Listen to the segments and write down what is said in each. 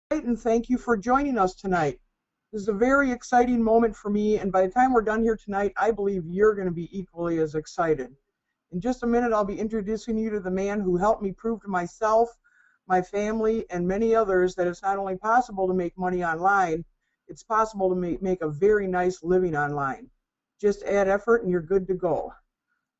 And thank you for joining us tonight. This is a very exciting moment for me, and by the time we're done here tonight, I believe you're going to be equally as excited. In just a minute, I'll be introducing you to the man who helped me prove to myself, my family, and many others that it's not only possible to make money online, it's possible to make a very nice living online. Just add effort and you're good to go.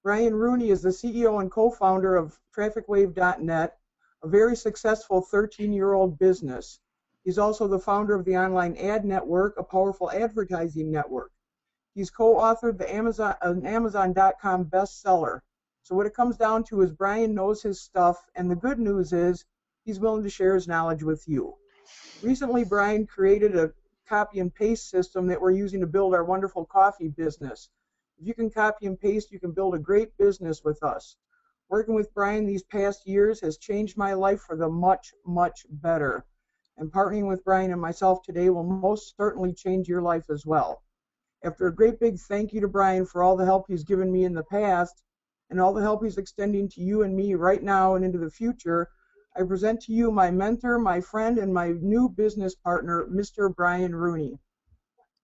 Brian Rooney is the CEO and co-founder of TrafficWave.net, a very successful 13-year-old business. He's also the founder of the Online Ad Network, a powerful advertising network. He's co-authored the an Amazon.com bestseller. So what it comes down to is Brian knows his stuff, and the good news is he's willing to share his knowledge with you. Recently, Brian created a copy and paste system that we're using to build our wonderful coffee business. If you can copy and paste, you can build a great business with us. Working with Brian these past years has changed my life for the much, much better. And partnering with Brian and myself today will most certainly change your life as well. After a great big thank you to Brian for all the help he's given me in the past and all the help he's extending to you and me right now and into the future, I present to you my mentor, my friend, and my new business partner, Mr. Brian Rooney.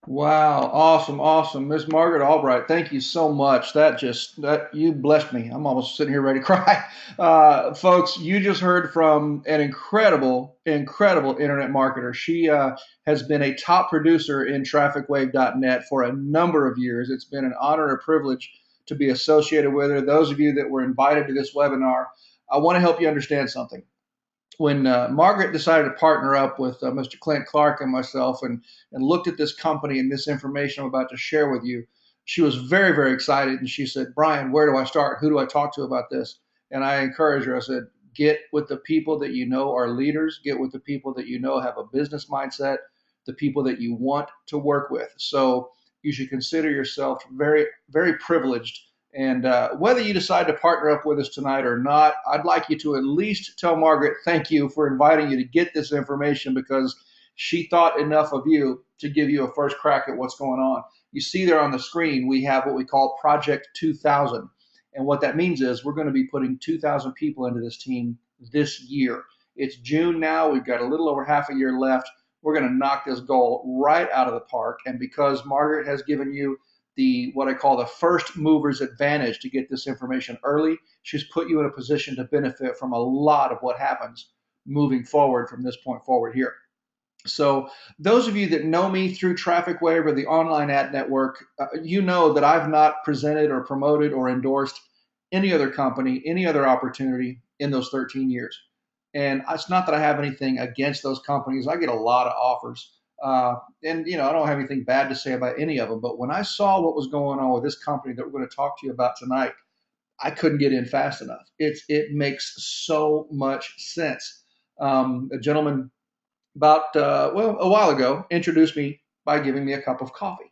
Wow, awesome, awesome. Miss Margaret Albright, thank you so much. That you blessed me. I'm almost sitting here ready to cry. Folks, you just heard from an incredible internet marketer. She has been a top producer in trafficwave.net for a number of years. It's been an honor and a privilege to be associated with her. Those of you that were invited to this webinar, I want to help you understand something. When Margaret decided to partner up with Mr. Clint Clark and myself and looked at this company and this information I'm about to share with you, she was very excited. And she said, Brian, where do I start? Who do I talk to about this? And I encouraged her. I said, get with the people that you know are leaders, get with the people that you know have a business mindset, the people that you want to work with. So you should consider yourself very privileged, and whether you decide to partner up with us tonight or not, I'd like you to at least tell Margaret thank you for inviting you to get this information, because she thought enough of you to give you a first crack at what's going on. You see there on the screen, we have what we call Project 2000. And what that means is we're going to be putting 2,000 people into this team this year. It's June now. We've got a little over half a year left. We're going to knock this goal right out of the park. And because Margaret has given you the what I call the first mover's advantage to get this information early, she's put you in a position to benefit from a lot of what happens moving forward from this point forward here. So those of you that know me through Traffic Wave or the online ad network, you know that I've not presented or promoted or endorsed any other company, any other opportunity in those 13 years. And it's not that I have anything against those companies. I get a lot of offers. And I don't have anything bad to say about any of them. But when I saw what was going on with this company that we're going to talk to you about tonight, I couldn't get in fast enough. It makes so much sense. A gentleman about a while ago introduced me by giving me a cup of coffee.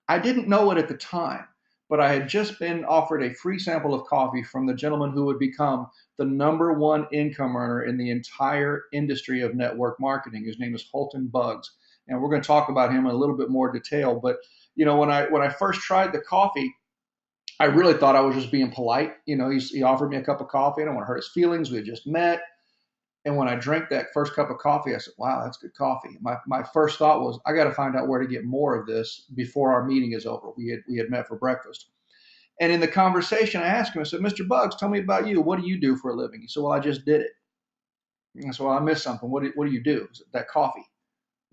I didn't know it at the time, but I had just been offered a free sample of coffee from the gentleman who would become the number one income earner in the entire industry of network marketing. His name is Holton Buggs, and we're going to talk about him in a little bit more detail. But when I first tried the coffee, I really thought I was just being polite. He offered me a cup of coffee. I don't want to hurt his feelings. We had just met. And when I drank that first cup of coffee, I said, wow, that's good coffee. My first thought was, I got to find out where to get more of this before our meeting is over. We had met for breakfast. And in the conversation, I asked him, I said, Mr. Buggs, tell me about you. What do you do for a living? He said, well, I just did it. And I said, well, I missed something. What do you do? I said, that coffee.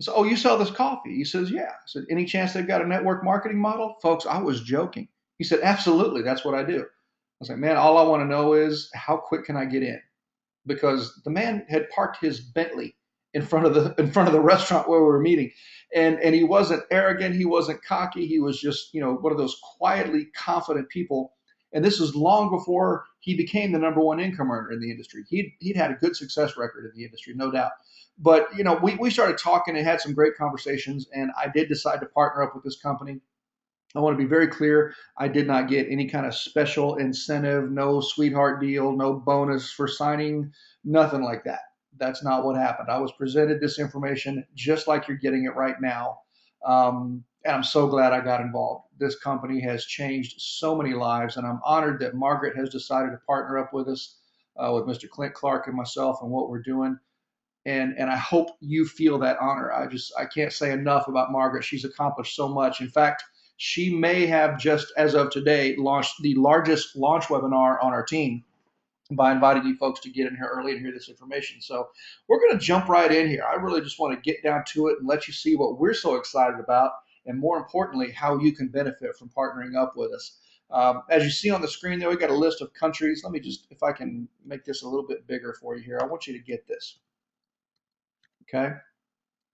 I said, oh, you sell this coffee? He says, yeah. I said, any chance they've got a network marketing model? Folks, I was joking. He said, absolutely. That's what I do. I was like, man, all I want to know is how quick can I get in? Because the man had parked his Bentley in front of the restaurant where we were meeting, and he wasn't arrogant, he wasn't cocky, he was just one of those quietly confident people. And this was long before he became the number one income earner in the industry. He'd had a good success record in the industry, no doubt. But we started talking and had some great conversations, and I did decide to partner up with this company. I want to be very clear. I did not get any kind of special incentive, no sweetheart deal, no bonus for signing, nothing like that. That's not what happened. I was presented this information just like you're getting it right now. And I'm so glad I got involved. This company has changed so many lives, and I'm honored that Margaret has decided to partner up with us, with Mr. Clint Clark and myself, and what we're doing. And I hope you feel that honor. I can't say enough about Margaret. She's accomplished so much. In fact, she may have just as of today launched the largest launch webinar on our team by inviting you folks to get in here early and hear this information. So we're going to jump right in here. I really just want to get down to it and let you see what we're so excited about, and more importantly, how you can benefit from partnering up with us. As you see on the screen there, we got a list of countries. Let me just, if I can make this a little bit bigger for you here, I want you to get this. Okay.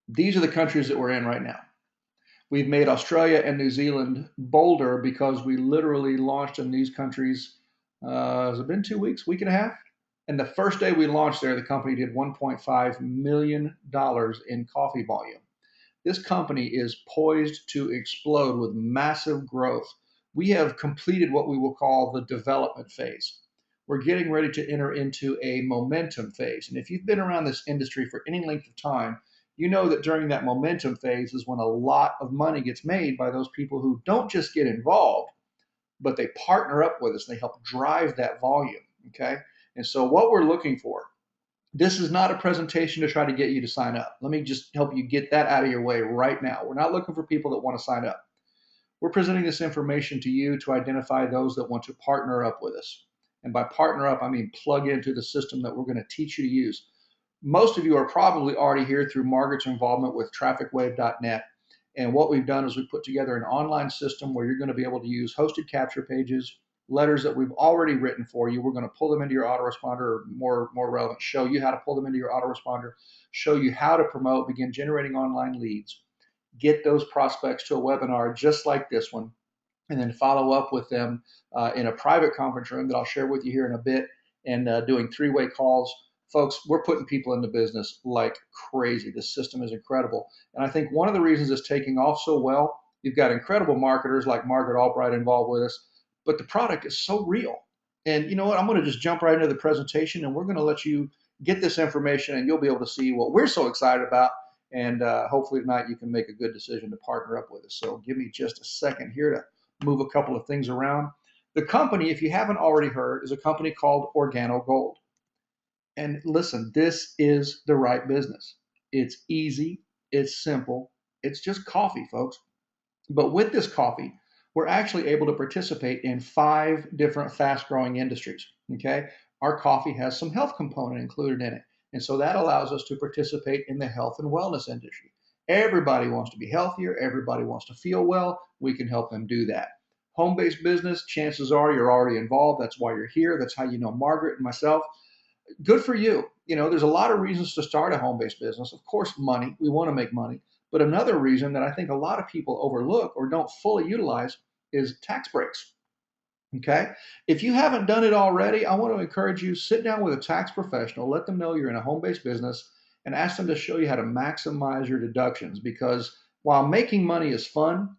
These are the countries that we're in right now. We've made Australia and New Zealand bolder because we literally launched in these countries. Has it been 2 weeks, week and a half? And the first day we launched there, the company did $1.5 million in coffee volume. This company is poised to explode with massive growth. We have completed what we will call the development phase. We're getting ready to enter into a momentum phase. And if you've been around this industry for any length of time, you know that during that momentum phase is when a lot of money gets made by those people who don't just get involved, but they partner up with us. They help drive that volume, okay? And so what we're looking for, this is not a presentation to try to get you to sign up. Let me just help you get that out of your way right now. We're not looking for people that want to sign up. We're presenting this information to you to identify those that want to partner up with us. And by partner up, I mean plug into the system that we're going to teach you to use. Most of you are probably already here through Margaret's involvement with trafficwave.net. And what we've done is we put together an online system where you're going to be able to use hosted capture pages, letters that we've already written for you. We're going to pull them into your autoresponder, or more relevant, show you how to pull them into your autoresponder, show you how to promote, begin generating online leads, get those prospects to a webinar just like this one, and then follow up with them in a private conference room that I'll share with you here in a bit, and doing three-way calls. Folks, we're putting people into business like crazy. This system is incredible. And I think one of the reasons it's taking off so well, you've got incredible marketers like Margaret Albright involved with us, but the product is so real. And you know what? I'm going to just jump right into the presentation, and we're going to let you get this information, and you'll be able to see what we're so excited about. And hopefully tonight you can make a good decision to partner up with us. So give me just a second here to move a couple of things around. The company, if you haven't already heard, is a company called Organo Gold. And listen, this is the right business. It's easy, it's simple, it's just coffee, folks. But with this coffee, we're actually able to participate in 5 different fast-growing industries, okay? Our coffee has some health component included in it, and so that allows us to participate in the health and wellness industry. Everybody wants to be healthier, everybody wants to feel well, we can help them do that. Home-based business, chances are you're already involved, that's why you're here, that's how you know Margaret and myself. Good for you. You know, there's a lot of reasons to start a home-based business. Of course, money. We want to make money. But another reason that I think a lot of people overlook or don't fully utilize is tax breaks. Okay? If you haven't done it already, I want to encourage you, sit down with a tax professional, let them know you're in a home-based business, and ask them to show you how to maximize your deductions. Because while making money is fun,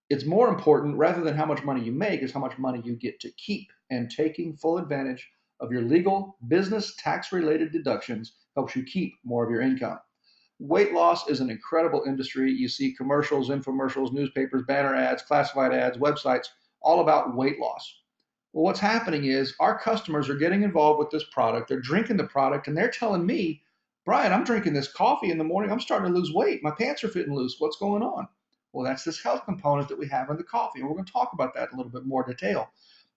it's more important, rather than how much money you make, is how much money you get to keep. And taking full advantage of your legal, business, tax-related deductions helps you keep more of your income. Weight loss is an incredible industry. You see commercials, infomercials, newspapers, banner ads, classified ads, websites, all about weight loss. Well, what's happening is our customers are getting involved with this product. They're drinking the product, and they're telling me, Brian, I'm drinking this coffee in the morning. I'm starting to lose weight. My pants are fitting loose. What's going on? Well, that's this health component that we have in the coffee, and we're going to talk about that in a little bit more detail.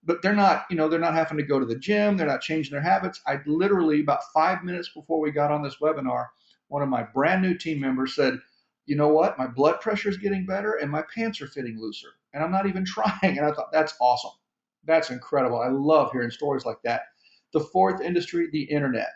But they're not having to go to the gym. They're not changing their habits. I literally, about 5 minutes before we got on this webinar, one of my brand new team members said, you know what? My blood pressure is getting better and my pants are fitting looser. And I'm not even trying. And I thought, that's awesome. That's incredible. I love hearing stories like that. The 4th industry, the internet.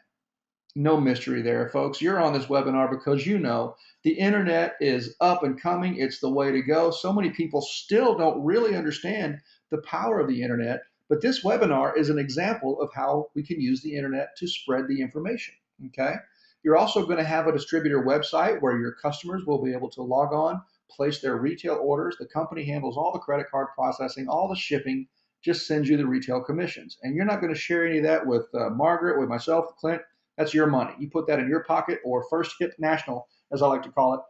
No mystery there, folks. You're on this webinar because you know the internet is up and coming. It's the way to go. So many people still don't really understand the power of the internet, but this webinar is an example of how we can use the internet to spread the information, okay? You're also going to have a distributor website where your customers will be able to log on, place their retail orders. The company handles all the credit card processing, all the shipping, just sends you the retail commissions. And you're not going to share any of that with Margaret, with myself, Clint. That's your money. You put that in your pocket, or First Hit National, as I like to call it.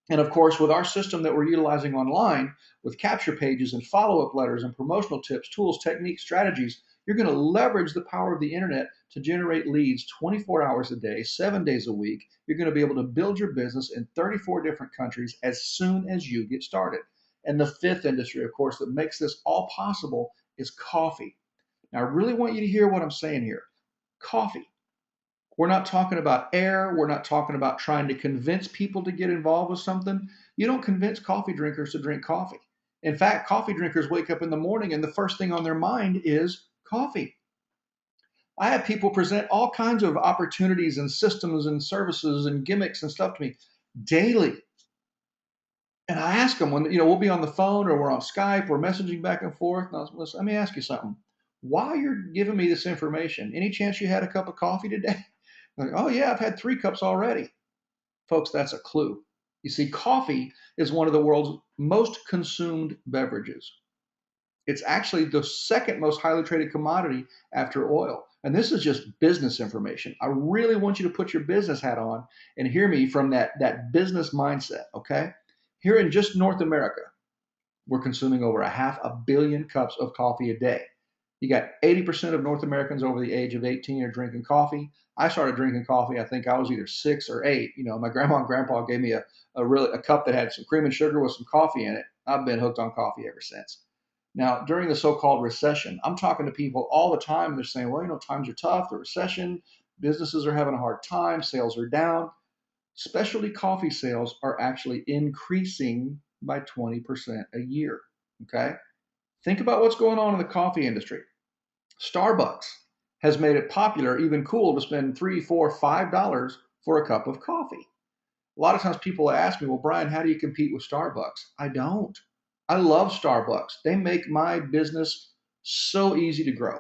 And of course, with our system that we're utilizing online, with capture pages and follow-up letters and promotional tips, tools, techniques, strategies, You're going to leverage the power of the internet to generate leads 24 hours a day, 7 days a week. You're going to be able to build your business in 34 different countries as soon as you get started. And the fifth industry, of course, that makes this all possible is coffee. Now, I really want you to hear what I'm saying here. Coffee. We're not talking about air. We're not talking about trying to convince people to get involved with something. You don't convince coffee drinkers to drink coffee. In fact, coffee drinkers wake up in the morning and the first thing on their mind is coffee. I have people present all kinds of opportunities and systems and services and gimmicks and stuff to me daily. And I ask them when, we'll be on the phone or we're on Skype, we're messaging back and forth. And listen, let me ask you something. While you're giving me this information, any chance you had a cup of coffee today? Like, oh yeah, I've had 3 cups already. Folks, that's a clue. You see, coffee is one of the world's most consumed beverages. It's actually the second most highly traded commodity after oil. And this is just business information. I really want you to put your business hat on and hear me from that business mindset, okay? Here in just North America, we're consuming over 500 million cups of coffee a day. You got 80% of North Americans over the age of 18 are drinking coffee. I started drinking coffee, I think I was either 6 or 8. My grandma and grandpa gave me a cup that had some cream and sugar with some coffee in it. I've been hooked on coffee ever since. Now, during the so-called recession, I'm talking to people all the time. They're saying, well, times are tough, the recession, businesses are having a hard time, sales are down. Specialty coffee sales are actually increasing by 20% a year, okay? Think about what's going on in the coffee industry. Starbucks has made it popular, even cool, to spend $3, $4, $5 for a cup of coffee. A lot of times people ask me, well, Brian, how do you compete with Starbucks? I don't. I love Starbucks. They make my business so easy to grow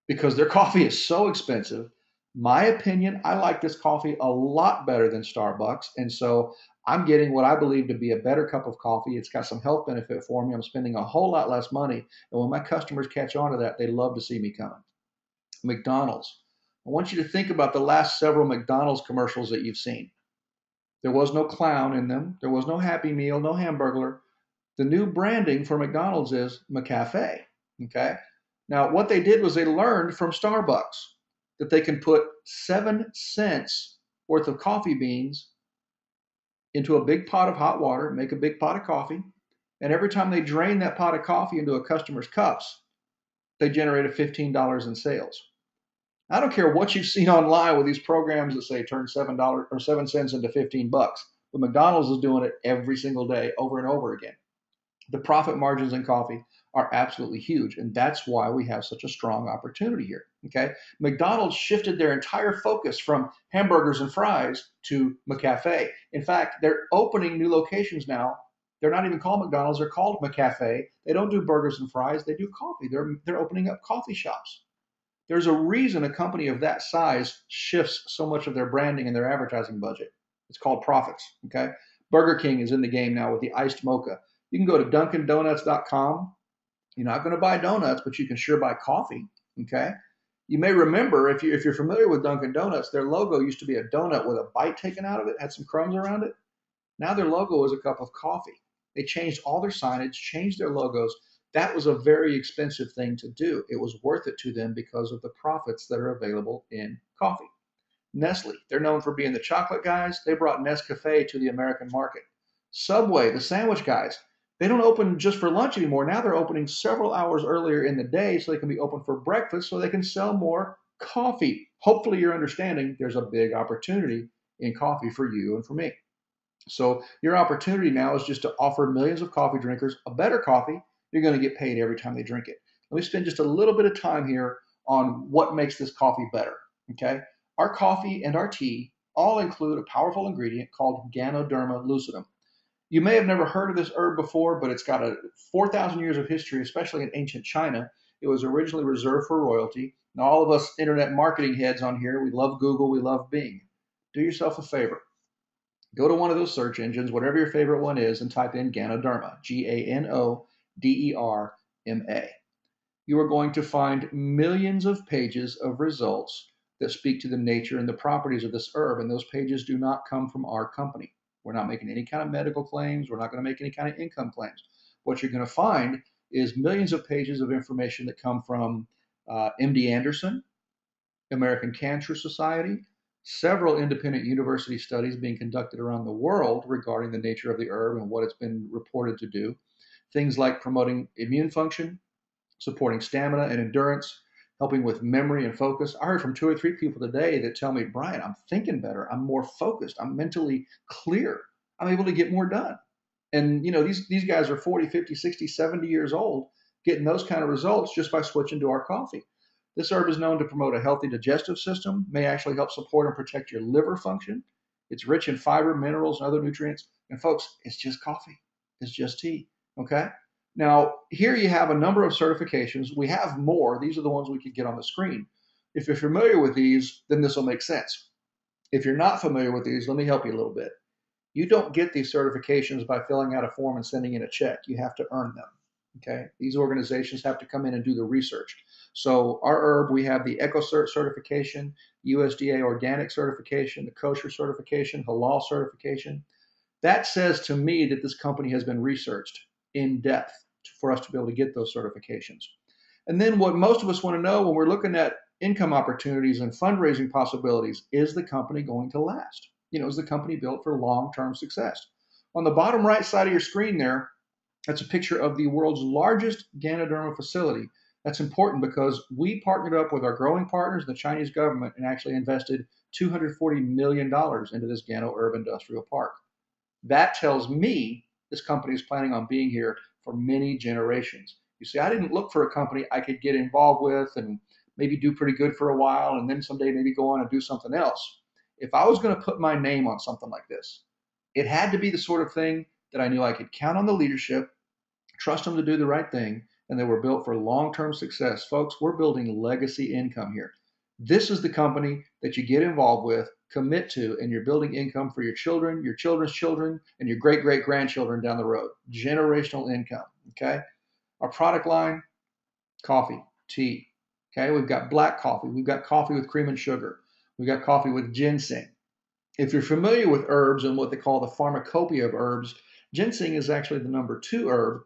because their coffee is so expensive. My opinion, I like this coffee a lot better than Starbucks. And so I'm getting what I believe to be a better cup of coffee. It's got some health benefit for me. I'm spending a whole lot less money. And when my customers catch on to that, they love to see me coming. McDonald's. I want you to think about the last several McDonald's commercials that you've seen. There was no clown in them. There was no Happy Meal, no Hamburglar. The new branding for McDonald's is McCafe. Okay. Now, what they did was they learned from Starbucks that they can put 7 cents worth of coffee beans into a big pot of hot water, make a big pot of coffee, and every time they drain that pot of coffee into a customer's cups, they generated $15 in sales. I don't care what you've seen online with these programs that say turn $7 or 7 cents into $15, but McDonald's is doing it every single day over and over again. The profit margins in coffee are absolutely huge, and that's why we have such a strong opportunity here. Okay, McDonald's shifted their entire focus from hamburgers and fries to McCafe. In fact, they're opening new locations now. They're not even called McDonald's; they're called McCafe. They don't do burgers and fries; they do coffee. They're opening up coffee shops. There's a reason a company of that size shifts so much of their branding and their advertising budget. It's called profits. Okay, Burger King is in the game now with the iced mocha. You can go to DunkinDonuts.com. You're not going to buy donuts, but you can sure buy coffee. Okay. You may remember, if you're familiar with Dunkin' Donuts, their logo used to be a donut with a bite taken out of it, had some crumbs around it. Now their logo is a cup of coffee. They changed all their signage, changed their logos. That was a very expensive thing to do. It was worth it to them because of the profits that are available in coffee. Nestle, they're known for being the chocolate guys. They brought Nescafe to the American market. Subway, the sandwich guys, they don't open just for lunch anymore. Now they're opening several hours earlier in the day so they can be open for breakfast so they can sell more coffee. Hopefully you're understanding there's a big opportunity in coffee for you and for me. So your opportunity now is just to offer millions of coffee drinkers a better coffee. You're going to get paid every time they drink it. Let me spend just a little bit of time here on what makes this coffee better. Okay. Our coffee and our tea all include a powerful ingredient called Ganoderma lucidum. You may have never heard of this herb before, but it's got 4,000 years of history, especially in ancient China. It was originally reserved for royalty. Now, all of us internet marketing heads on here, we love Google, we love Bing. Do yourself a favor. Go to one of those search engines, whatever your favorite one is, and type in Ganoderma, Ganoderma. You are going to find millions of pages of results that speak to the nature and the properties of this herb, and those pages do not come from our company. We're not making any kind of medical claims. We're not going to make any kind of income claims. What you're going to find is millions of pages of information that come from MD Anderson, American Cancer Society, several independent university studies being conducted around the world regarding the nature of the herb and what it's been reported to do. Things like promoting immune function, supporting stamina and endurance, helping with memory and focus. I heard from 2 or 3 people today that tell me, Brian, I'm thinking better. I'm more focused. I'm mentally clear. I'm able to get more done. And these guys are 40, 50, 60, 70 years old getting those kind of results just by switching to our coffee. This herb is known to promote a healthy digestive system, may actually help support and protect your liver function. It's rich in fiber, minerals, and other nutrients. And folks, it's just coffee. It's just tea. Okay? Now, here you have a number of certifications. We have more. These are the ones we could get on the screen. If you're familiar with these, then this will make sense. If you're not familiar with these, let me help you a little bit. You don't get these certifications by filling out a form and sending in a check. You have to earn them. Okay? These organizations have to come in and do the research. So our herb, we have the EcoCert certification, USDA organic certification, the kosher certification, halal certification. That says to me that this company has been researched in depth for us to be able to get those certifications. And then what most of us want to know when we're looking at income opportunities and fundraising possibilities, is the company going to last? Is the company built for long-term success? On the bottom right side of your screen there, that's a picture of the world's largest Ganoderma facility. That's important because we partnered up with our growing partners, the Chinese government, and actually invested $240 million into this Gano Herb Industrial Park. That tells me this company is planning on being here for many generations. You see, I didn't look for a company I could get involved with and maybe do pretty good for a while and then someday maybe go on and do something else. If I was going to put my name on something like this, it had to be the sort of thing that I knew I could count on the leadership, trust them to do the right thing, and they were built for long-term success. Folks, we're building legacy income here. This is the company that you get involved with, commit to, and you're building income for your children, your children's children, and your great-great-grandchildren down the road. Generational income, okay? Our product line, coffee, tea, okay? We've got black coffee. We've got coffee with cream and sugar. We've got coffee with ginseng. If you're familiar with herbs and what they call the pharmacopoeia of herbs, ginseng is actually the number 2 herb.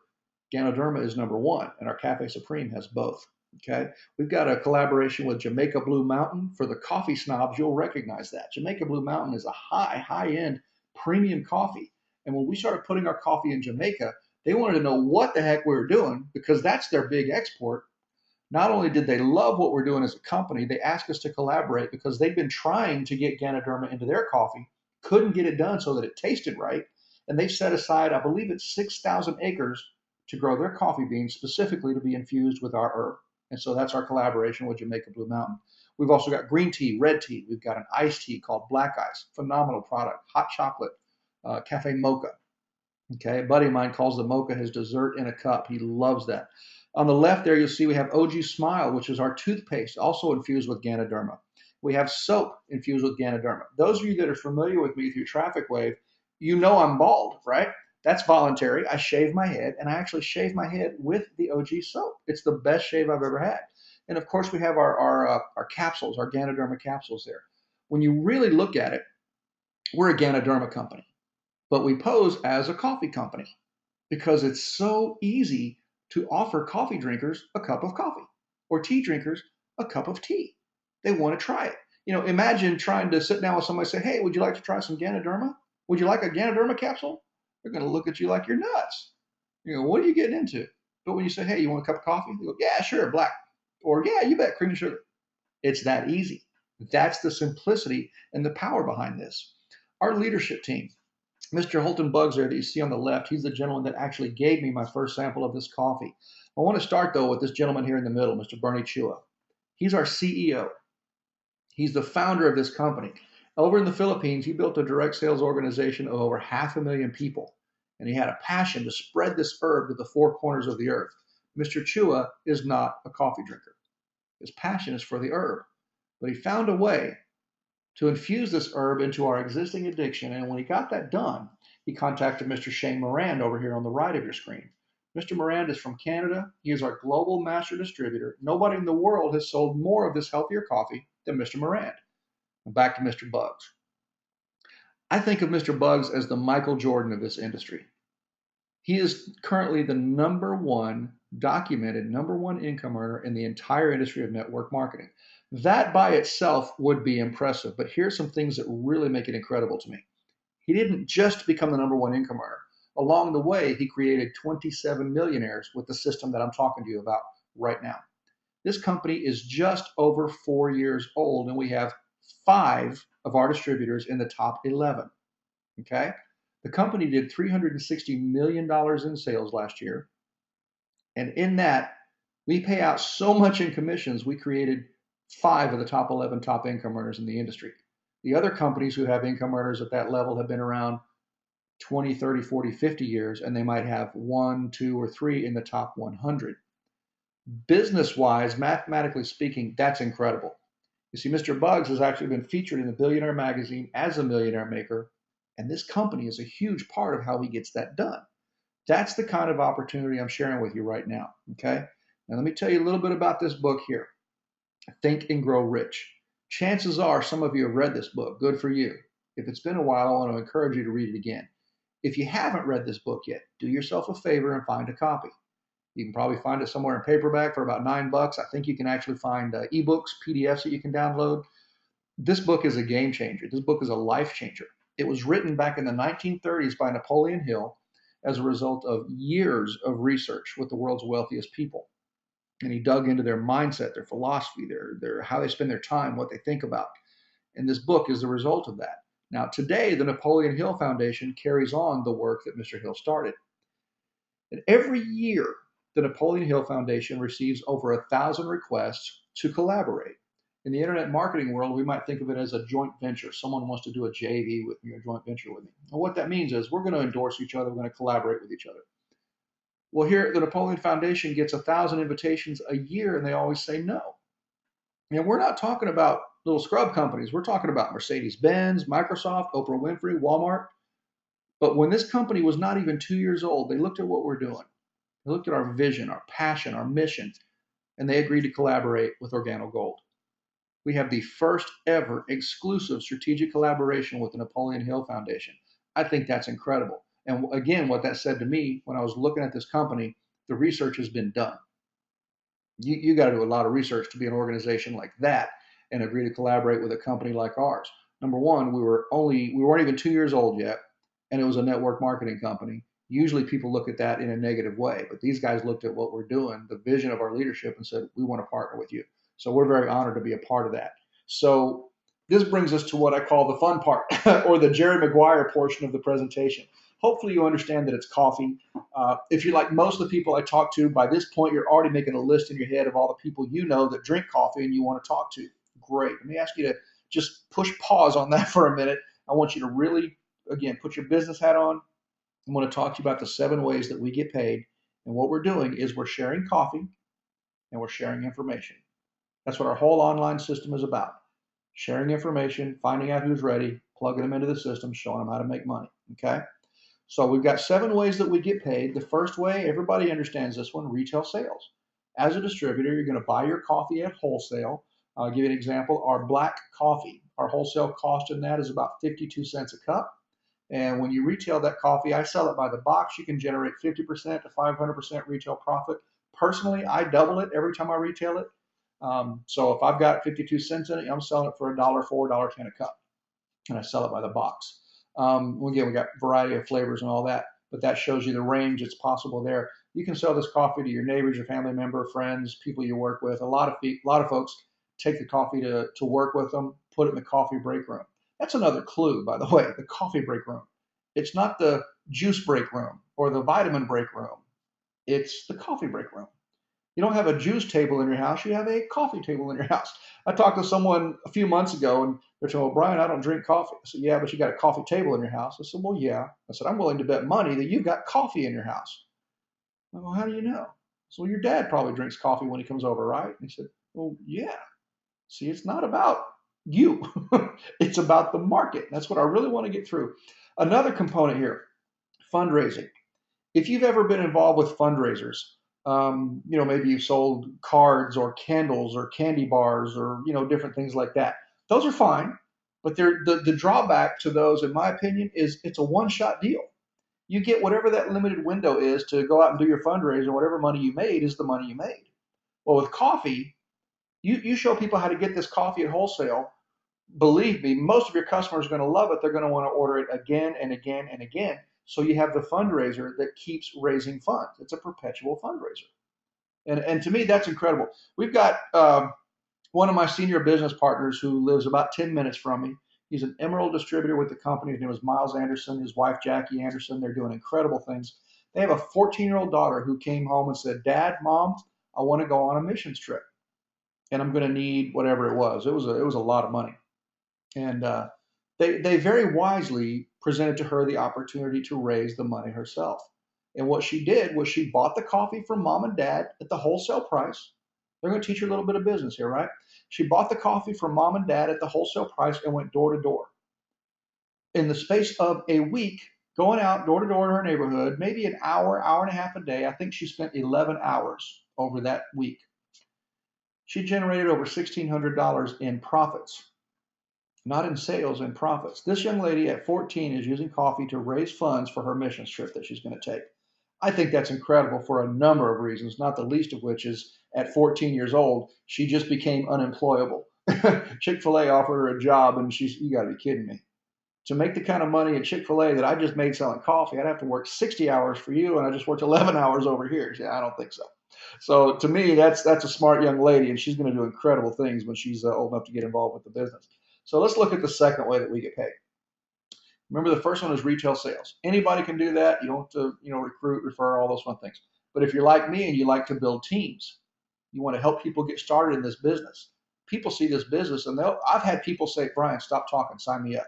Ganoderma is number 1, and our Cafe Supreme has both. Okay, we've got a collaboration with Jamaica Blue Mountain. For the coffee snobs, you'll recognize that. Jamaica Blue Mountain is a high-end premium coffee. And when we started putting our coffee in Jamaica, they wanted to know what the heck we were doing because that's their big export. Not only did they love what we're doing as a company, they asked us to collaborate because they've been trying to get Ganoderma into their coffee, couldn't get it done so that it tasted right. And they've set aside, I believe it's 6,000 acres to grow their coffee beans specifically to be infused with our herb. And so that's our collaboration with Jamaica Blue Mountain. We've also got green tea, red tea. We've got an iced tea called Black Ice, phenomenal product. Hot chocolate, cafe mocha. Okay, a buddy of mine calls the mocha his dessert in a cup. He loves that. On the left there, you'll see we have OG Smile, which is our toothpaste, also infused with Ganoderma. We have soap infused with Ganoderma. Those of you that are familiar with me through Traffic Wave, you know I'm bald, right? That's voluntary. I shave my head, and I actually shave my head with the OG soap. It's the best shave I've ever had. And of course, we have our capsules, our Ganoderma capsules there. When you really look at it, we're a Ganoderma company, but we pose as a coffee company because it's so easy to offer coffee drinkers a cup of coffee or tea drinkers a cup of tea. They want to try it. Imagine trying to sit down with somebody and say, hey, would you like to try some Ganoderma? Would you like a Ganoderma capsule? They're going to look at you like you're nuts. What are you getting into? But when you say, hey, you want a cup of coffee? They go, yeah, sure, black. Or, yeah, you bet, cream and sugar. It's that easy. That's the simplicity and the power behind this. Our leadership team, Mr. Holton Buggs there that you see on the left, he's the gentleman that actually gave me my first sample of this coffee. I want to start, though, with this gentleman here in the middle, Mr. Bernie Chua. He's our CEO. He's the founder of this company. Over in the Philippines, he built a direct sales organization of over 500,000 people, and he had a passion to spread this herb to the 4 corners of the earth. Mr. Chua is not a coffee drinker. His passion is for the herb, but he found a way to infuse this herb into our existing addiction, and when he got that done, he contacted Mr. Shane Morand over here on the right of your screen. Mr. Morand is from Canada. He is our global master distributor. Nobody in the world has sold more of this healthier coffee than Mr. Morand. Back to Mr. Buggs. I think of Mr. Buggs as the Michael Jordan of this industry. He is currently the documented number one income earner in the entire industry of network marketing. That by itself would be impressive, but here's some things that really make it incredible to me. He didn't just become the number one income earner. Along the way, he created 27 millionaires with the system that I'm talking to you about right now. This company is just over 4 years old, and we have 5 of our distributors in the top 11. Okay? The company did $360 million in sales last year. And in that, we pay out so much in commissions, we created 5 of the top 11 top income earners in the industry. The other companies who have income earners at that level have been around 20, 30, 40, 50 years, and they might have 1, 2, or 3 in the top 100. Business wise, mathematically speaking, that's incredible. You see, Mr. Buggs has actually been featured in the Billionaire magazine as a millionaire maker, and this company is a huge part of how he gets that done. That's the kind of opportunity I'm sharing with you right now. Okay. Now, let me tell you a little bit about this book here, Think and Grow Rich. Chances are some of you have read this book. Good for you. If it's been a while, I want to encourage you to read it again. If you haven't read this book yet, do yourself a favor and find a copy. You can probably find it somewhere in paperback for about $9. I think you can actually find ebooks, PDFs that you can download. This book is a game changer. This book is a life changer. It was written back in the 1930s by Napoleon Hill as a result of years of research with the world's wealthiest people. And he dug into their mindset, their philosophy, their how they spend their time, what they think about. And this book is the result of that. Now, today, the Napoleon Hill Foundation carries on the work that Mr. Hill started. And every year, the Napoleon Hill Foundation receives over 1,000 requests to collaborate. In the internet marketing world, we might think of it as a joint venture. Someone wants to do a JV with me or joint venture with me. And what that means is we're going to endorse each other. We're going to collaborate with each other. Well, here, the Napoleon Foundation gets 1,000 invitations a year, and they always say no. And we're not talking about little scrub companies. We're talking about Mercedes-Benz, Microsoft, Oprah Winfrey, Walmart. But when this company was not even 2 years old, they looked at what we're doing. They looked at our vision, our passion, our mission, and they agreed to collaborate with Organo Gold. We have the first ever exclusive strategic collaboration with the Napoleon Hill Foundation. I think that's incredible. And again, what that said to me when I was looking at this company, the research has been done. You got to do a lot of research to be an organization like that and agree to collaborate with a company like ours. Number one, we weren't even 2 years old yet, and it was a network marketing company. Usually people look at that in a negative way, but these guys looked at what we're doing, the vision of our leadership, and said, we want to partner with you. So we're very honored to be a part of that. So this brings us to what I call the fun part, or the Jerry Maguire portion of the presentation. Hopefully you understand that it's coffee. If you're like most of the people I talk to, by this point, you're already making a list in your head of all the people you know that drink coffee and you want to talk to. Great. Let me ask you to just push pause on that for a minute. I want you to really, again, put your business hat on. I want to talk to you about the 7 ways that we get paid. And what we're doing is we're sharing coffee and we're sharing information. That's what our whole online system is about. Sharing information, finding out who's ready, plugging them into the system, showing them how to make money. Okay? So we've got 7 ways that we get paid. The first way, everybody understands this one, retail sales. As a distributor, you're going to buy your coffee at wholesale. I'll give you an example. Our black coffee, our wholesale cost in that is about 52 cents a cup. And when you retail that coffee, I sell it by the box. You can generate 50% to 500% retail profit. Personally, I double it every time I retail it. So if I've got 52 cents in it, I'm selling it for $1.04, $1.10 a cup, and I sell it by the box. Again, we got a variety of flavors and all that, but that shows you the range that's possible there. You can sell this coffee to your neighbors, your family member, friends, people you work with. A lot of folks take the coffee to work with them, put it in the coffee break room. That's another clue, by the way, the coffee break room. It's not the juice break room or the vitamin break room. It's the coffee break room. You don't have a juice table in your house. You have a coffee table in your house. I talked to someone a few months ago, and they're saying, well, Brian, I don't drink coffee. I said, yeah, but you got a coffee table in your house. I said, well, yeah. I said, I'm willing to bet money that you've got coffee in your house. I go, well, how do you know? So your dad probably drinks coffee when he comes over, right? And he said, well, yeah. See, it's not about you. It's about the market. That's what I really want to get through. Another component here, fundraising. If you've ever been involved with fundraisers, maybe you've sold cards or candles or candy bars or, different things like that. Those are fine, but the drawback to those, in my opinion, is it's a one-shot deal. You get whatever that limited window is to go out and do your fundraiser. Whatever money you made is the money you made. Well, with coffee, you show people how to get this coffee at wholesale. Believe me, most of your customers are going to love it. They're going to want to order it again and again and again. So you have the fundraiser that keeps raising funds. It's a perpetual fundraiser. And to me, that's incredible. We've got one of my senior business partners who lives about 10 minutes from me. He's an emerald distributor with the company. His name is Miles Anderson, his wife, Jackie Anderson. They're doing incredible things. They have a 14-year-old daughter who came home and said, Dad, Mom, I want to go on a missions trip. And I'm going to need whatever it was. It was a lot of money. And they very wisely presented to her the opportunity to raise the money herself. And what she did was she bought the coffee from mom and dad at the wholesale price. They're going to teach you a little bit of business here, right? She bought the coffee from mom and dad at the wholesale price and went door to door. In the space of a week, going out door to door in her neighborhood, maybe an hour, hour and a half a day. I think she spent 11 hours over that week. She generated over $1,600 in profits. Not in sales, in profits. This young lady at 14 is using coffee to raise funds for her missions trip that she's going to take. I think that's incredible for a number of reasons, not the least of which is at 14 years old, she just became unemployable. Chick-fil-A offered her a job, and you got to be kidding me. To make the kind of money at Chick-fil-A that I just made selling coffee, I'd have to work 60 hours for you, and I just worked 11 hours over here. Yeah, I don't think so. So to me, that's a smart young lady, and she's going to do incredible things when she's old enough to get involved with the business. So let's look at the second way that we get paid. Remember, the first one is retail sales. Anybody can do that. You don't have to, recruit, refer, all those fun things. But if you're like me and you like to build teams, you want to help people get started in this business. People see this business, and I've had people say, Brian, stop talking, sign me up.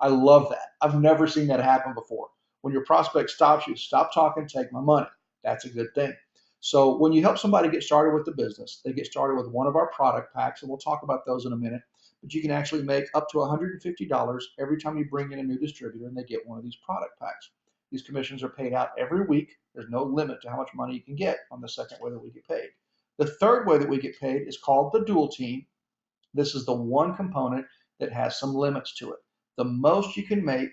I love that. I've never seen that happen before. When your prospect stops you, stop talking, take my money. That's a good thing. So when you help somebody get started with the business, they get started with one of our product packs, and we'll talk about those in a minute. But you can actually make up to $150 every time you bring in a new distributor and they get one of these product packs. These commissions are paid out every week. There's no limit to how much money you can get on the second way that we get paid. The third way that we get paid is called the dual team. This is the one component that has some limits to it. The most you can make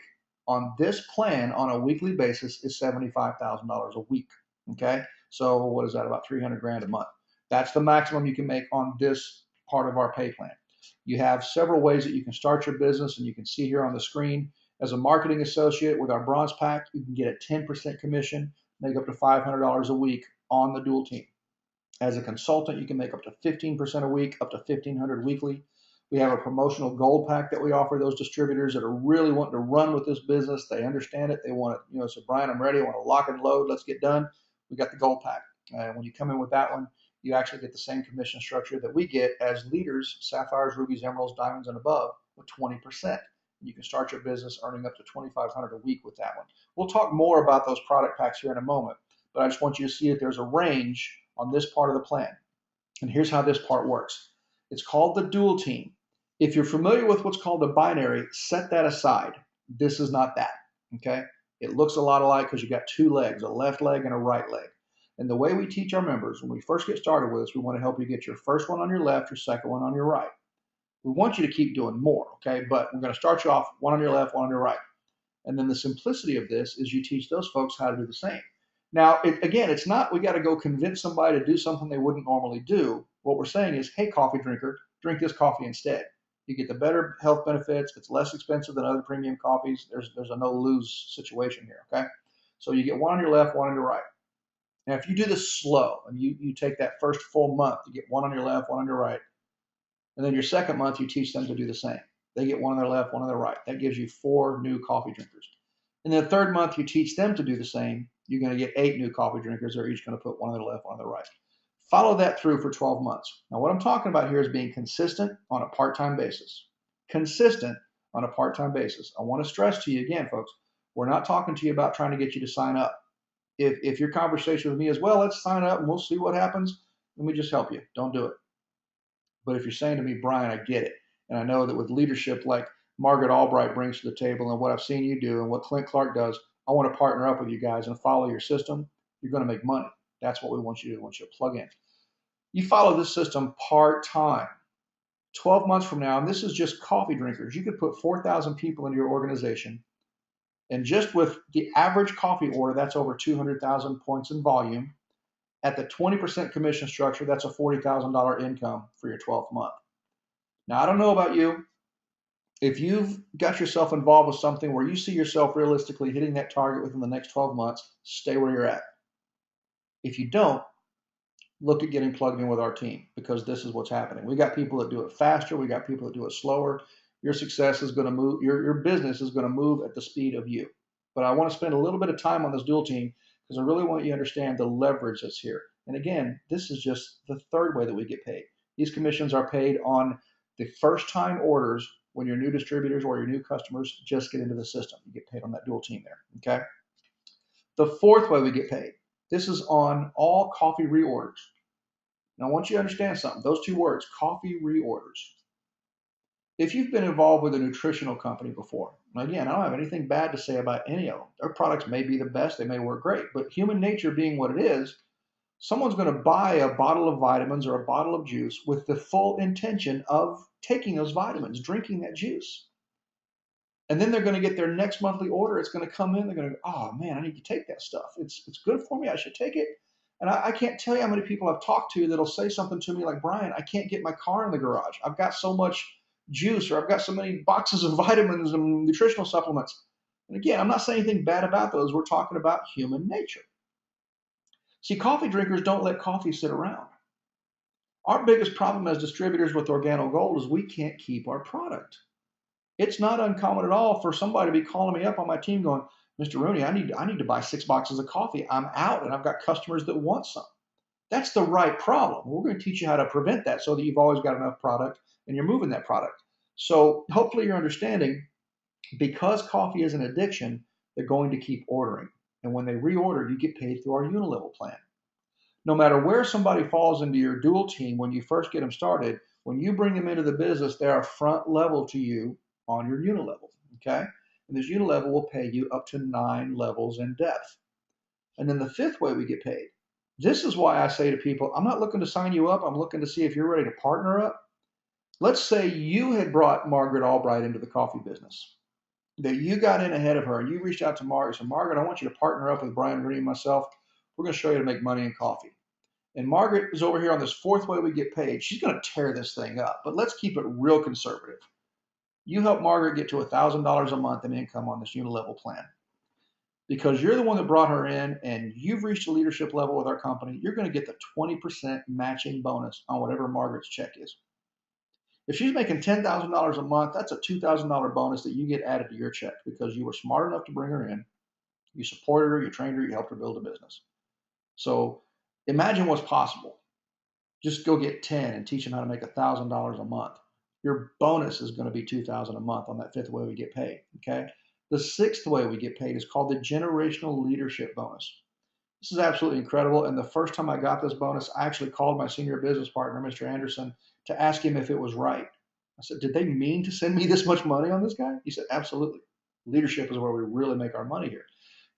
on this plan on a weekly basis is $75,000 a week. Okay, so what is that? About 300 grand a month. That's the maximum you can make on this part of our pay plan. You have several ways that you can start your business, and you can see here on the screen. As a marketing associate with our bronze pack, you can get a 10% commission, make up to $500 a week on the dual team. As a consultant, you can make up to 15% a week, up to $1,500 weekly. We have a promotional gold pack that we offer those distributors that are really wanting to run with this business. They understand it. They want to, so Brian, I'm ready. I want to lock and load. Let's get done. We got the gold pack. When you come in with that one, you actually get the same commission structure that we get as leaders, sapphires, rubies, emeralds, diamonds, and above, with 20%. You can start your business earning up to $2,500 a week with that one. We'll talk more about those product packs here in a moment, but I just want you to see that there's a range on this part of the plan. And here's how this part works. It's called the dual team. If you're familiar with what's called a binary, set that aside. This is not that, okay? It looks a lot alike because you got two legs, a left leg and a right leg. And the way we teach our members, when we first get started with this, we want to help you get your first one on your left, your second one on your right. We want you to keep doing more, okay? But we're going to start you off one on your left, one on your right. And then the simplicity of this is you teach those folks how to do the same. Now, again, it's not we got to go convince somebody to do something they wouldn't normally do. What we're saying is, hey, coffee drinker, drink this coffee instead. You get the better health benefits. It's less expensive than other premium coffees. There's a no-lose situation here, okay? So you get one on your left, one on your right. Now, if you do this slow and you take that first full month, you get one on your left, one on your right, and then your second month, you teach them to do the same. They get one on their left, one on their right. That gives you 4 new coffee drinkers. And then the third month, you teach them to do the same. You're going to get 8 new coffee drinkers. They're each going to put one on their left, one on their right. Follow that through for 12 months. Now, what I'm talking about here is being consistent on a part-time basis. Consistent on a part-time basis. I want to stress to you again, folks, we're not talking to you about trying to get you to sign up. If your conversation with me is, well, let's sign up and we'll see what happens, let me just help you. Don't do it. But if you're saying to me, Brian, I get it, and I know that with leadership like Margaret Albright brings to the table and what I've seen you do and what Clint Clark does, I want to partner up with you guys and follow your system. You're going to make money. That's what we want you to do. We want you to plug in. You follow this system part-time. 12 months from now, and this is just coffee drinkers, you could put 4,000 people into your organization And just with the average coffee order, that's over 200,000 points in volume. At the 20% commission structure, that's a $40,000 income for your 12th month. Now, I don't know about you. If you've got yourself involved with something where you see yourself realistically hitting that target within the next 12 months, stay where you're at. If you don't, look at getting plugged in with our team, because this is what's happening. We got people that do it faster. We got people that do it slower. Your success is going to move, your business is going to move at the speed of you. But I want to spend a little bit of time on this dual team because I really want you to understand the leverage that's here. And again, this is just the third way that we get paid. These commissions are paid on the first time orders when your new distributors or your new customers just get into the system. You get paid on that dual team there, okay? The fourth way we get paid, this is on all coffee reorders. Now, I want you to understand something. Those two words, coffee reorders. If you've been involved with a nutritional company before, again, I don't have anything bad to say about any of them. Their products may be the best, they may work great, but human nature being what it is, someone's going to buy a bottle of vitamins or a bottle of juice with the full intention of taking those vitamins, drinking that juice. And then they're going to get their next monthly order. It's going to come in. They're going to go, oh man, I need to take that stuff. It's good for me. I should take it. And I can't tell you how many people I've talked to that'll say something to me like, Brian, I can't get my car in the garage. I've got so much juice, or I've got so many boxes of vitamins and nutritional supplements. And again, I'm not saying anything bad about those. We're talking about human nature. See, coffee drinkers don't let coffee sit around. Our biggest problem as distributors with Organo Gold is we can't keep our product. It's not uncommon at all for somebody to be calling me up on my team going, Mr. Rooney, I need to buy 6 boxes of coffee. I'm out and I've got customers that want some. That's the right problem. We're going to teach you how to prevent that so that you've always got enough product and you're moving that product. So hopefully you're understanding, because coffee is an addiction, they're going to keep ordering. And when they reorder, you get paid through our unilevel plan. No matter where somebody falls into your dual team when you first get them started, when you bring them into the business, they are front level to you on your unilevel, okay? And this unilevel will pay you up to 9 levels in depth. And then the fifth way we get paid. This is why I say to people, I'm not looking to sign you up. I'm looking to see if you're ready to partner up. Let's say you had brought Margaret Albright into the coffee business, that you got in ahead of her and you reached out to Margaret and said, Margaret, I want you to partner up with Brian, Rooney, and myself. We're going to show you how to make money in coffee. And Margaret is over here on this fourth way we get paid. She's going to tear this thing up, but let's keep it real conservative. You help Margaret get to $1,000 a month in income on this unilevel plan. Because you're the one that brought her in and you've reached a leadership level with our company, you're going to get the 20% matching bonus on whatever Margaret's check is. If she's making $10,000 a month, that's a $2,000 bonus that you get added to your check because you were smart enough to bring her in, you supported her, you trained her, you helped her build a business. So imagine what's possible. Just go get 10 and teach them how to make $1,000 a month. Your bonus is going to be $2,000 a month on that fifth way we get paid, okay? The sixth way we get paid is called the generational leadership bonus. This is absolutely incredible. And the first time I got this bonus, I actually called my senior business partner, Mr. Anderson, to ask him if it was right. I said, did they mean to send me this much money on this guy? He said, absolutely. Leadership is where we really make our money here.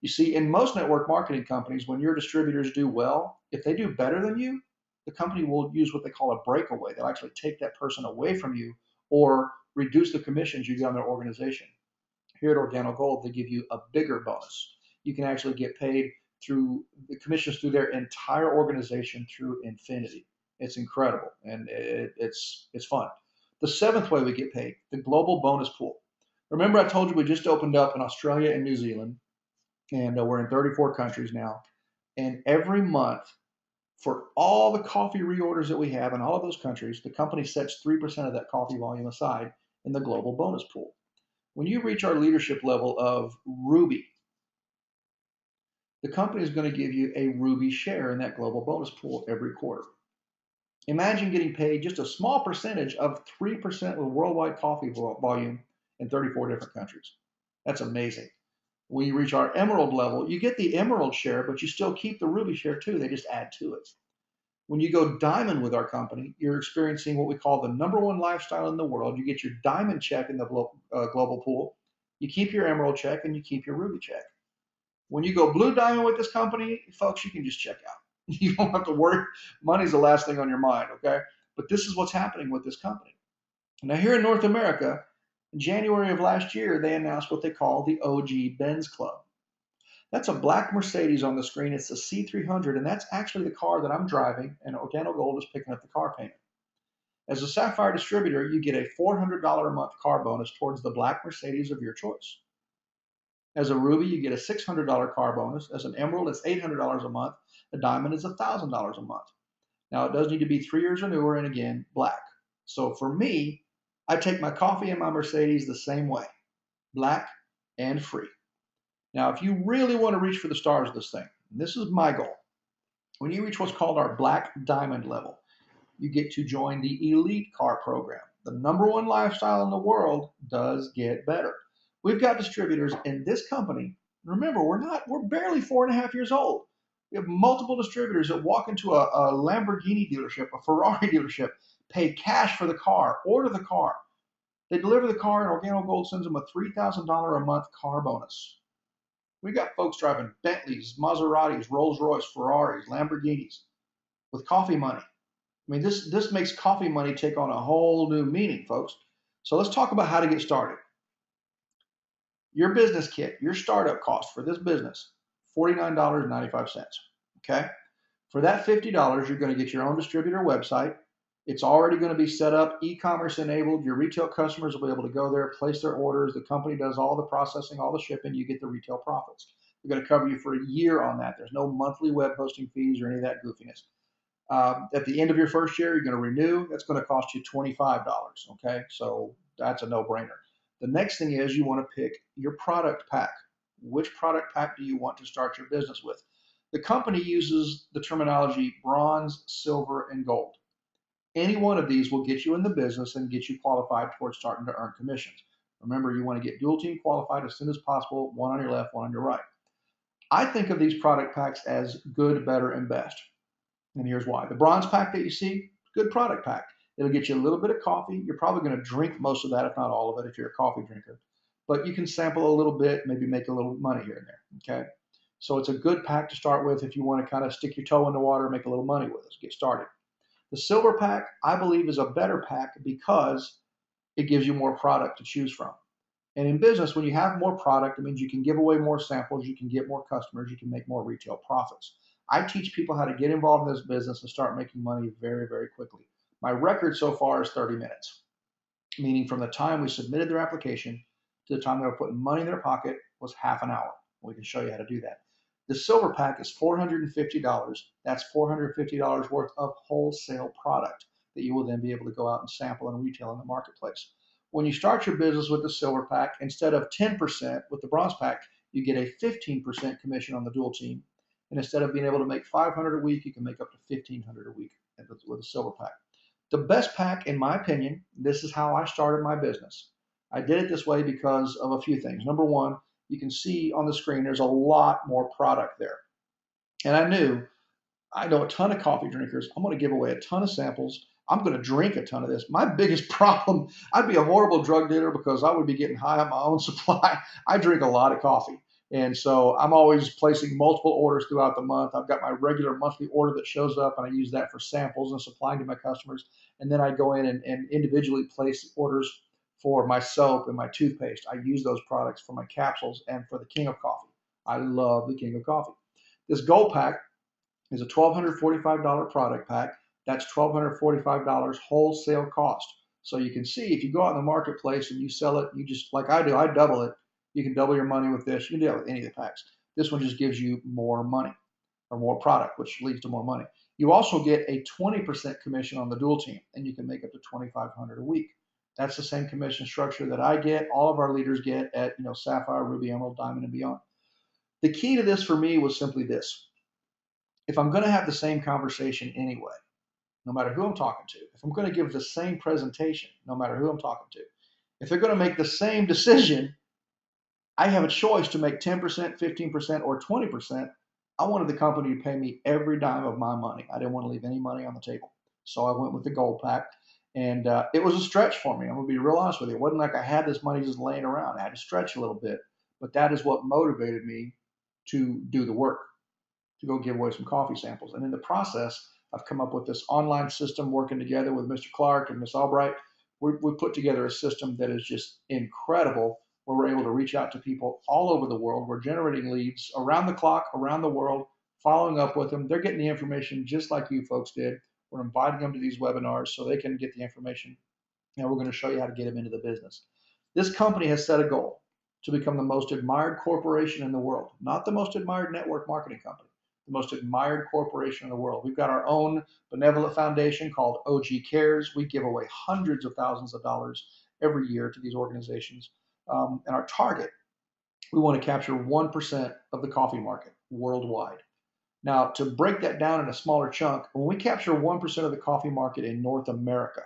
You see, in most network marketing companies, when your distributors do well, if they do better than you, the company will use what they call a breakaway. They'll actually take that person away from you or reduce the commissions you get on their organization. Here at Organo Gold, they give you a bigger bonus. You can actually get paid through the commissions through their entire organization through infinity. It's incredible, and it's fun. The seventh way we get paid, the global bonus pool. Remember I told you we just opened up in Australia and New Zealand, and we're in 34 countries now. And every month, for all the coffee reorders that we have in all of those countries, the company sets 3% of that coffee volume aside in the global bonus pool. When you reach our leadership level of Ruby, the company is going to give you a Ruby share in that global bonus pool every quarter. Imagine getting paid just a small percentage of 3% of worldwide coffee volume in 34 different countries. That's amazing. When you reach our Emerald level, you get the Emerald share, but you still keep the Ruby share too. They just add to it. When you go Diamond with our company, you're experiencing what we call the #1 lifestyle in the world. You get your Diamond check in the global pool. You keep your Emerald check and you keep your Ruby check. When you go Blue Diamond with this company, folks, you can just check out. You don't have to worry. Money's the last thing on your mind, okay? But this is what's happening with this company. Now, here in North America, In January of last year, they announced what they call the OG Benz Club. That's a black Mercedes on the screen. It's a C300, and that's actually the car that I'm driving, and Organo Gold is picking up the car payment. As a Sapphire distributor, you get a $400 a month car bonus towards the black Mercedes of your choice. As a Ruby, you get a $600 car bonus. As an Emerald, it's $800 a month. A Diamond is $1,000 a month. Now, it does need to be 3 years or newer, and again, black. So for me, I take my coffee and my Mercedes the same way, black and free. Now, if you really want to reach for the stars of this thing, and this is my goal, when you reach what's called our black diamond level, you get to join the elite car program. The #1 lifestyle in the world does get better. We've got distributors in this company. Remember, we're barely 4.5 years old. We have multiple distributors that walk into a Lamborghini dealership, a Ferrari dealership, pay cash for the car, order the car. They deliver the car, and Organo Gold sends them a $3,000 a month car bonus. We got folks driving Bentleys, Maseratis, Rolls Royce, Ferraris, Lamborghinis with coffee money. I mean, this makes coffee money take on a whole new meaning, folks. So let's talk about how to get started. Your business kit, your startup cost for this business, $49.95. Okay? For that $50, you're going to get your own distributor website. It's already going to be set up, e-commerce enabled. Your retail customers will be able to go there, place their orders. The company does all the processing, all the shipping. You get the retail profits. We're going to cover you for a year on that. There's no monthly web hosting fees or any of that goofiness. At the end of your first year, you're going to renew. That's going to cost you $25. Okay, so that's a no-brainer. The next thing is you want to pick your product pack. Which product pack do you want to start your business with? The company uses the terminology bronze, silver, and gold. Any one of these will get you in the business and get you qualified towards starting to earn commissions. Remember, you want to get dual team qualified as soon as possible, one on your left, one on your right. I think of these product packs as good, better, and best. And here's why. The bronze pack that you see, good product pack. It'll get you a little bit of coffee. You're probably going to drink most of that, if not all of it, if you're a coffee drinker. But you can sample a little bit, maybe make a little money here and there. Okay. So it's a good pack to start with if you want to kind of stick your toe in the water and make a little money with us. Get started. The silver pack, I believe, is a better pack because it gives you more product to choose from. And in business, when you have more product, it means you can give away more samples, you can get more customers, you can make more retail profits. I teach people how to get involved in this business and start making money very, very quickly. My record so far is 30 minutes, meaning from the time we submitted their application to the time they were putting money in their pocket was half an hour. We can show you how to do that. The silver pack is $450. That's $450 worth of wholesale product that you will then be able to go out and sample and retail in the marketplace. When you start your business with the silver pack, instead of 10% with the bronze pack, you get a 15% commission on the dual team. And instead of being able to make $500 a week, you can make up to $1,500 a week with a silver pack. The best pack, in my opinion, this is how I started my business. I did it this way because of a few things. Number one, you can see on the screen there's a lot more product there. And I know a ton of coffee drinkers. I'm going to give away a ton of samples. I'm going to drink a ton of this. My biggest problem, I'd be a horrible drug dealer because I would be getting high on my own supply. I drink a lot of coffee. And so I'm always placing multiple orders throughout the month. I've got my regular monthly order that shows up, and I use that for samples and supplying to my customers. And then I go in and individually place orders for my soap and my toothpaste. I use those products for my capsules and for the King of Coffee. I love the King of Coffee. This gold pack is a $1,245 product pack. That's $1,245 wholesale cost. So you can see if you go out in the marketplace and you sell it, you just, like I do, I double it. You can double your money with this. You can do that with any of the packs. This one just gives you more money or more product, which leads to more money. You also get a 20% commission on the dual team, and you can make up to $2,500 a week. That's the same commission structure that I get, all of our leaders get at Sapphire, Ruby, Emerald, Diamond, and beyond. The key to this for me was simply this. If I'm going to have the same conversation anyway, no matter who I'm talking to, if I'm going to give the same presentation, no matter who I'm talking to, if they're going to make the same decision, I have a choice to make 10%, 15%, or 20%. I wanted the company to pay me every dime of my money. I didn't want to leave any money on the table. So I went with the gold pack. And it was a stretch for me. I'm going to be real honest with you. It wasn't like I had this money just laying around. I had to stretch a little bit. But that is what motivated me to do the work, to go give away some coffee samples. And in the process, I've come up with this online system working together with Mr. Clark and Miss Albright we put together a system that is just incredible, where we're able to reach out to people all over the world. We're generating leads around the clock, around the world, following up with them. They're getting the information just like you folks did. We're inviting them to these webinars so they can get the information, and we're going to show you how to get them into the business. This company has set a goal to become the most admired corporation in the world, not the most admired network marketing company, the most admired corporation in the world. We've got our own benevolent foundation called OG Cares. We give away hundreds of thousands of dollars every year to these organizations. And our target, we want to capture 1% of the coffee market worldwide. Now, to break that down in a smaller chunk, when we capture 1% of the coffee market in North America,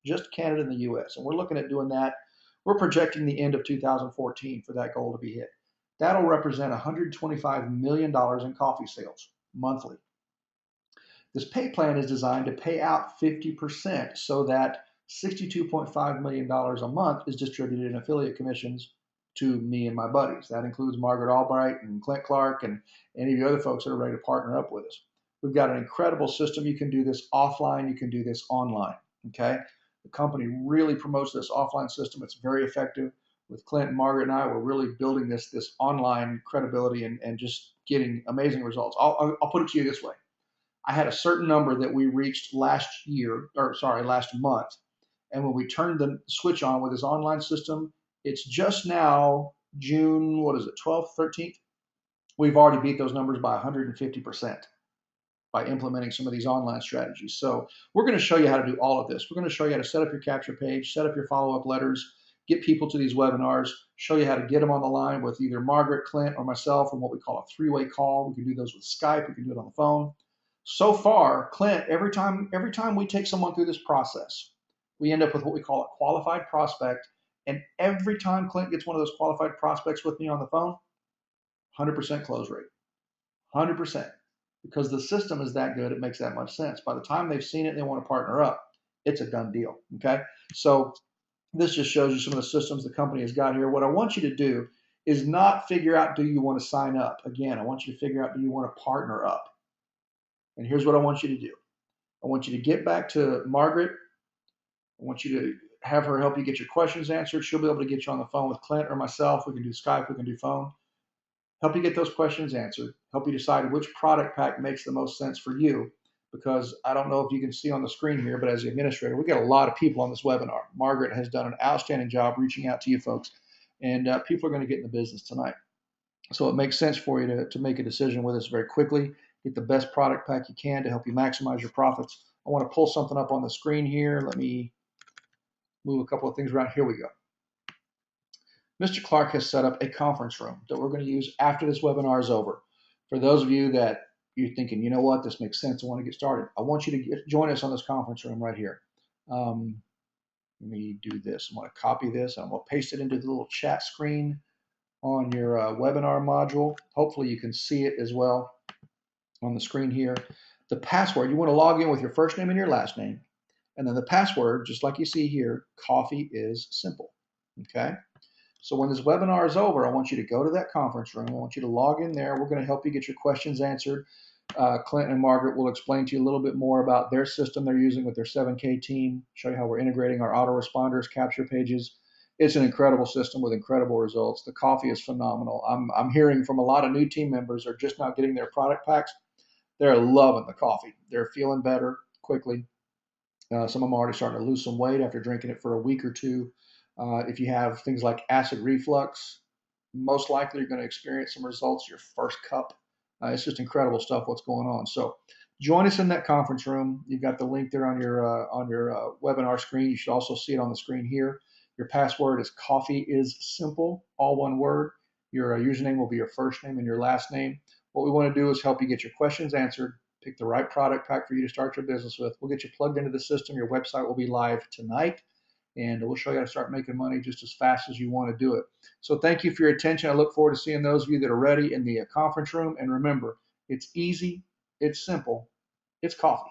just Canada and the US, and we're looking at doing that, we're projecting the end of 2014 for that goal to be hit. That'll represent $125 million in coffee sales monthly. This pay plan is designed to pay out 50% so that $62.5 million a month is distributed in affiliate commissions to me and my buddies. That includes Margaret Albright and Clint Clark and any of the other folks that are ready to partner up with us. We've got an incredible system. You can do this offline. You can do this online. Okay. The company really promotes this offline system. It's very effective. With Clint and Margaret and I, we're really building this online credibility and just getting amazing results. I'll put it to you this way. I had a certain number that we reached last month. And when we turned the switch on with this online system, it's just now June, 12th, 13th? We've already beat those numbers by 150% by implementing some of these online strategies. So we're going to show you how to do all of this. We're going to show you how to set up your capture page, set up your follow-up letters, get people to these webinars, show you how to get them on the line with either Margaret, Clint, or myself in what we call a three-way call. We can do those with Skype. We can do it on the phone. So far, Clint, every time we take someone through this process, we end up with what we call a qualified prospect. And every time Clint gets one of those qualified prospects with me on the phone, 100% close rate, 100%. Because the system is that good, it makes that much sense. By the time they've seen it and they want to partner up, it's a done deal, okay? So this just shows you some of the systems the company has got here. What I want you to do is not figure out, do you want to sign up? Again, I want you to figure out, do you want to partner up? And here's what I want you to do. I want you to get back to Margaret. I want you to have her help you get your questions answered. She'll be able to get you on the phone with Clint or myself. We can do Skype, we can do phone. Help you get those questions answered, help you decide which product pack makes the most sense for you. Because I don't know if you can see on the screen here, but as the administrator, we got a lot of people on this webinar. Margaret has done an outstanding job reaching out to you folks, and people are going to get in the business tonight. So it makes sense for you to make a decision with us very quickly, get the best product pack you can to help you maximize your profits. I want to pull something up on the screen here. Let me move a couple of things around. Here we go. Mr. Clark has set up a conference room that we're going to use after this webinar is over. For those of you that you're thinking, you know what, this makes sense, I want to get started, I want you to join us on this conference room right here. Let me do this. I'm going to copy this. I'm going to paste it into the little chat screen on your webinar module. Hopefully you can see it as well on the screen here. The password, you want to log in with your first name and your last name. And then the password, just like you see here, coffee is simple. Okay? So when this webinar is over, I want you to go to that conference room. I want you to log in there. We're going to help you get your questions answered. Clint and Margaret will explain to you a little bit more about their system they're using with their 7K team, show you how we're integrating our autoresponders, capture pages. It's an incredible system with incredible results. The coffee is phenomenal. I'm hearing from a lot of new team members are just now getting their product packs. They're loving the coffee. They're feeling better quickly. Some of them are already starting to lose some weight after drinking it for a week or two. If you have things like acid reflux, most likely you're going to experience some results your first cup. It's just incredible stuff what's going on. So join us in that conference room. You've got the link there on your webinar screen. You should also see it on the screen here. Your password is coffee is simple, all one word. Your username will be your first name and your last name. What we want to do is help you get your questions answered, pick the right product pack for you to start your business with. We'll get you plugged into the system. Your website will be live tonight. And we'll show you how to start making money just as fast as you want to do it. So thank you for your attention. I look forward to seeing those of you that are ready in the conference room. And remember, it's easy, it's simple, it's coffee.